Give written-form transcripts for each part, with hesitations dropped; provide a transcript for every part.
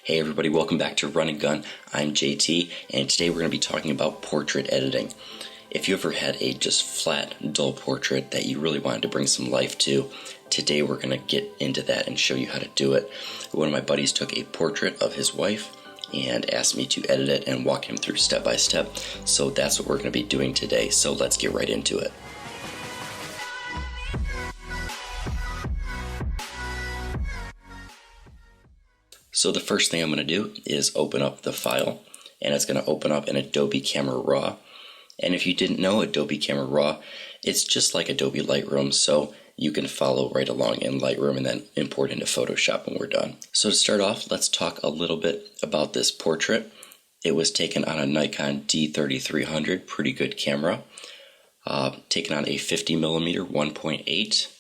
Hey everybody, welcome back to Run and Gun. I'm JT, and today we're going to be talking about portrait editing. If you ever had a just flat, dull portrait that you really wanted to bring some life to, today we're going to get into that and show you how to do it. One of my buddies took a portrait of his wife and asked me to edit it and walk him through step by step. So that's what we're going to be doing today, so let's get right into it. So the first thing I'm going to do is open up the file, and it's going to open up in Adobe Camera Raw. And if you didn't know, Adobe Camera Raw, it's just like Adobe Lightroom, so you can follow right along in Lightroom and then import into Photoshop when we're done. So to start off, let's talk a little bit about this portrait. It was taken on a Nikon D3300, pretty good camera, taken on a 50mm 1.8.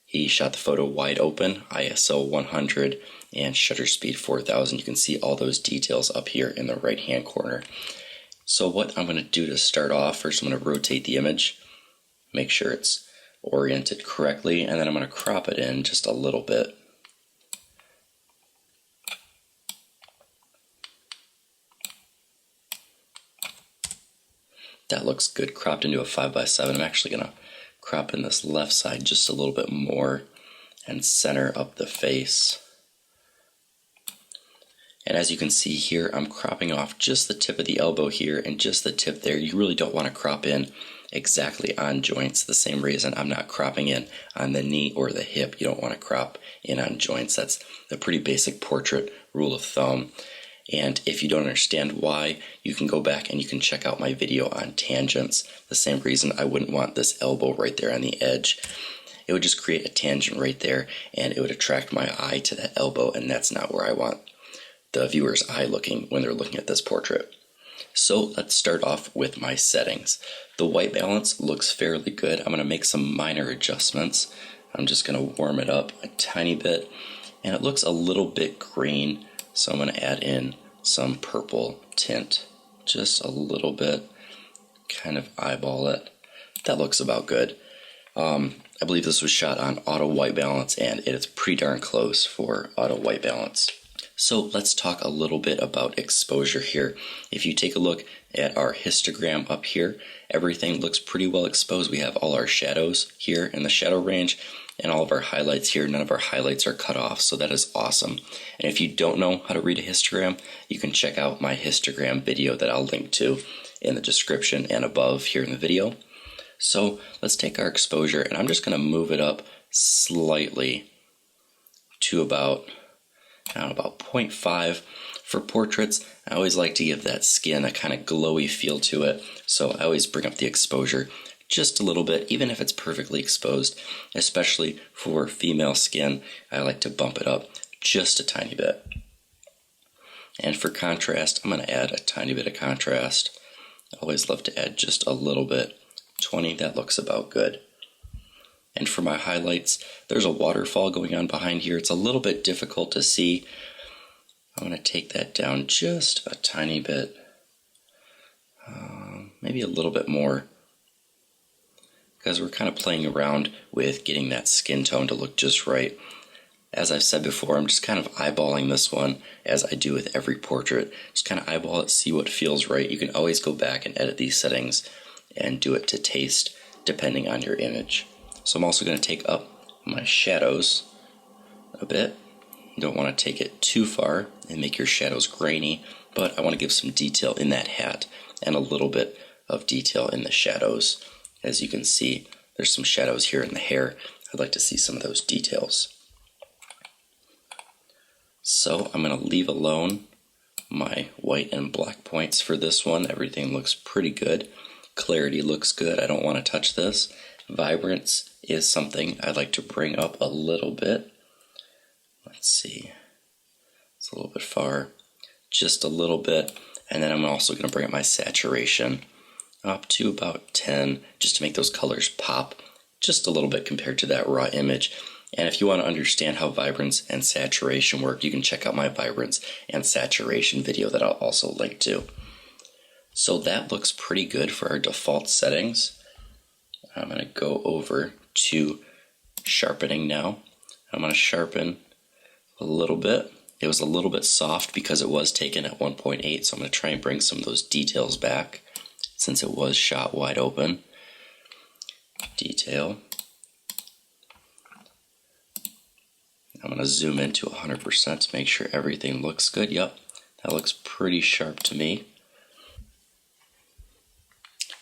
He shot the photo wide open, ISO 100, and shutter speed 4000. You can see all those details up here in the right hand corner. So what I'm going to do to start off, first I'm going to rotate the image, make sure it's oriented correctly, and then I'm going to crop it in just a little bit. That looks good, cropped into a 5x7. I'm actually going to crop in this left side just a little bit more and center up the face. And as you can see here, I'm cropping off just the tip of the elbow here and just the tip there. You really don't want to crop in exactly on joints. The same reason I'm not cropping in on the knee or the hip. You don't want to crop in on joints. That's the pretty basic portrait rule of thumb. And if you don't understand why, you can go back and you can check out my video on tangents. The same reason I wouldn't want this elbow right there on the edge. It would just create a tangent right there and it would attract my eye to that elbow, and that's not where I want the viewer's eye looking when they're looking at this portrait. So let's start off with my settings. The white balance looks fairly good. I'm going to make some minor adjustments. I'm just going to warm it up a tiny bit, and it looks a little bit green, so I'm going to add in some purple tint, just a little bit, kind of eyeball it. That looks about good. I believe this was shot on auto white balance, and it is pretty darn close for auto white balance. So let's talk a little bit about exposure here. If you take a look at our histogram up here, everything looks pretty well exposed. We have all our shadows here in the shadow range and all of our highlights here. None of our highlights are cut off, so that is awesome. And if you don't know how to read a histogram, you can check out my histogram video that I'll link to in the description and above here in the video. So let's take our exposure, and I'm just going to move it up slightly to about 0.5. For portraits, I always like to give that skin a kind of glowy feel to it, so I always bring up the exposure just a little bit, even if it's perfectly exposed. Especially for female skin, I like to bump it up just a tiny bit. And for contrast, I'm going to add a tiny bit of contrast. I always love to add just a little bit. 20, that looks about good. And for my highlights, there's a waterfall going on behind here. It's a little bit difficult to see. I'm going to take that down just a tiny bit, maybe a little bit more, because we're kind of playing around with getting that skin tone to look just right. As I've said before, I'm just kind of eyeballing this one as I do with every portrait. Just kind of eyeball it, see what feels right. You can always go back and edit these settings and do it to taste depending on your image. So I'm also going to take up my shadows a bit. You don't want to take it too far and make your shadows grainy, but I want to give some detail in that hat and a little bit of detail in the shadows. As you can see, there's some shadows here in the hair. I'd like to see some of those details. So I'm going to leave alone my white and black points for this one. Everything looks pretty good. Clarity looks good. I don't want to touch this. Vibrance is something I'd like to bring up a little bit. Let's see. It's a little bit far. Just a little bit. And then I'm also going to bring up my saturation up to about 10 just to make those colors pop just a little bit compared to that raw image. And if you want to understand how vibrance and saturation work, you can check out my vibrance and saturation video that I'll also link to. So that looks pretty good for our default settings. I'm going to go over to sharpening now. I'm going to sharpen a little bit It was a little bit soft because it was taken at 1.8, so I'm going to try and bring some of those details back since it was shot wide open. Detail. I'm going to zoom into 100% to make sure everything looks good. Yep, that looks pretty sharp to me.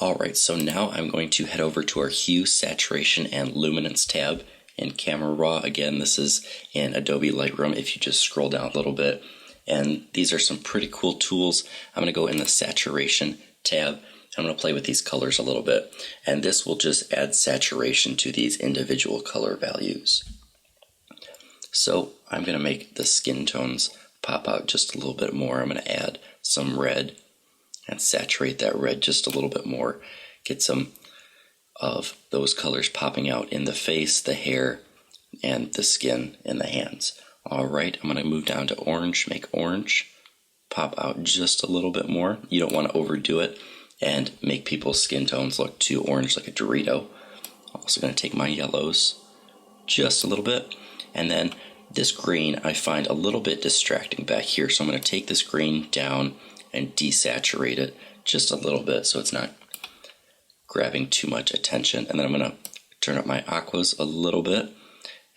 Alright, so now I'm going to head over to our Hue, Saturation, and Luminance tab in Camera Raw. Again, this is in Adobe Lightroom if you just scroll down a little bit. And these are some pretty cool tools. I'm going to go in the Saturation tab. I'm going to play with these colors a little bit. And this will just add saturation to these individual color values. So I'm going to make the skin tones pop out just a little bit more. I'm going to add some red and saturate that red just a little bit more. Get some of those colors popping out in the face, the hair, and the skin and the hands. Alright, I'm going to move down to orange, make orange pop out just a little bit more. You don't want to overdo it and make people's skin tones look too orange like a Dorito. Also going to take my yellows just a little bit, and then this green I find a little bit distracting back here, so I'm going to take this green down and desaturate it just a little bit so it's not grabbing too much attention. And then I'm going to turn up my aquas a little bit.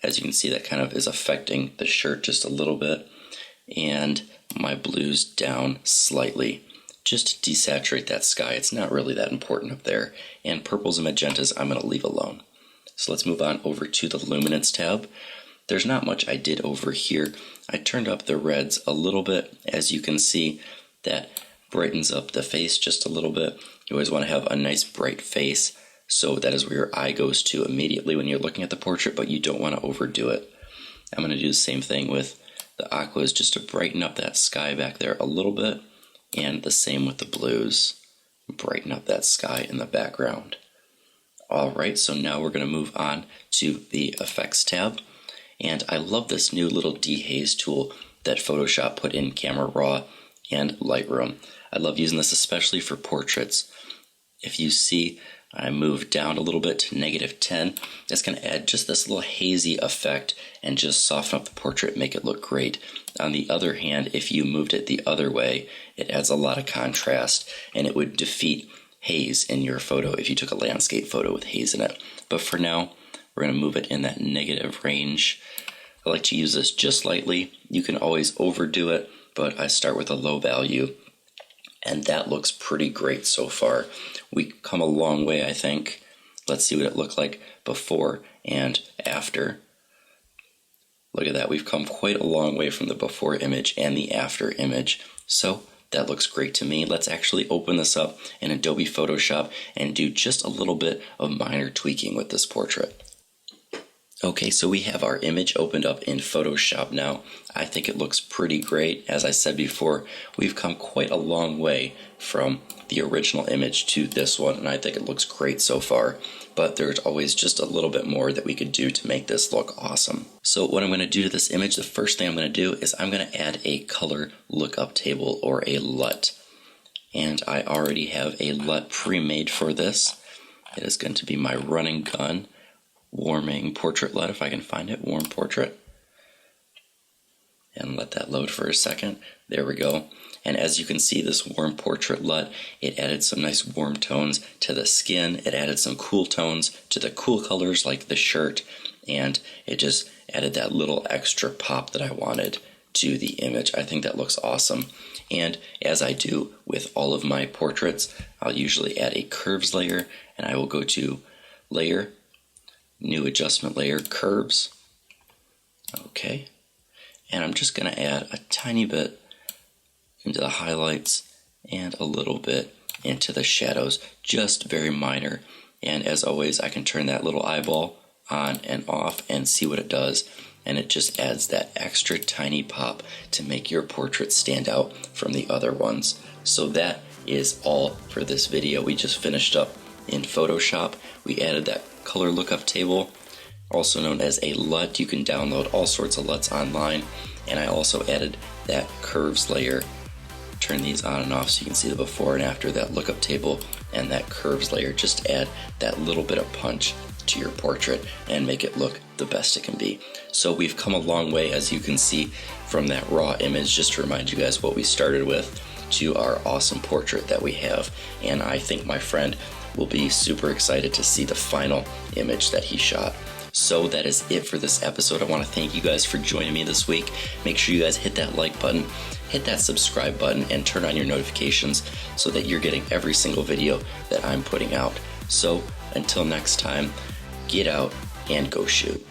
As you can see, that kind of is affecting the shirt just a little bit. And my blues down slightly just to desaturate that sky. It's not really that important up there. And purples and magentas I'm going to leave alone. So let's move on over to the Luminance tab. There's not much I did over here. I turned up the reds a little bit. As you can see, that brightens up the face just a little bit. You always want to have a nice bright face, so that is where your eye goes to immediately when you're looking at the portrait, but you don't want to overdo it. I'm going to do the same thing with the aquas just to brighten up that sky back there a little bit, and the same with the blues. Brighten up that sky in the background. Alright, so now we're going to move on to the Effects tab, and I love this new little dehaze tool that Photoshop put in Camera Raw and Lightroom. I love using this especially for portraits. If you see, I move down a little bit to -10. That's going to add just this little hazy effect and just soften up the portrait, make it look great. On the other hand, if you moved it the other way, it adds a lot of contrast and it would defeat haze in your photo if you took a landscape photo with haze in it. But for now, we're going to move it in that negative range. I like to use this just lightly. You can always overdo it, but I start with a low value, and that looks pretty great so far. We come a long way, I think. Let's see what it looked like before and after. Look at that, we've come quite a long way from the before image and the after image. So that looks great to me. Let's actually open this up in Adobe Photoshop and do just a little bit of minor tweaking with this portrait. Okay, so we have our image opened up in Photoshop now. I think it looks pretty great. As I said before, we've come quite a long way from the original image to this one, and I think it looks great so far. But there's always just a little bit more that we could do to make this look awesome. So what I'm going to do to this image, the first thing I'm going to do is I'm going to add a color lookup table or a LUT. And I already have a LUT pre-made for this. It is going to be my running gun. Warming portrait LUT, if I can find it, warm portrait. And let that load for a second. There we go. And as you can see, this warm portrait LUT, it added some nice warm tones to the skin. It added some cool tones to the cool colors like the shirt. And it just added that little extra pop that I wanted to the image. I think that looks awesome. And as I do with all of my portraits, I'll usually add a curves layer, and I will go to Layer, New Adjustment Layer, Curves. Okay, and I'm just going to add a tiny bit into the highlights and a little bit into the shadows, just very minor. And as always, I can turn that little eyeball on and off and see what it does, and it just adds that extra tiny pop to make your portrait stand out from the other ones. So that is all for this video. We just finished up in Photoshop. We added that color lookup table, also known as a LUT. You can download all sorts of LUTs online, and I also added that curves layer. Turn these on and off so you can see the before and after. That lookup table and that curves layer just add that little bit of punch to your portrait and make it look the best it can be. So we've come a long way, as you can see from that raw image, just to remind you guys what we started with, to our awesome portrait that we have. And I think my friend will be super excited to see the final image that he shot. So that is it for this episode. I want to thank you guys for joining me this week. Make sure you guys hit that like button, hit that subscribe button, and turn on your notifications so that you're getting every single video that I'm putting out. So until next time, get out and go shoot.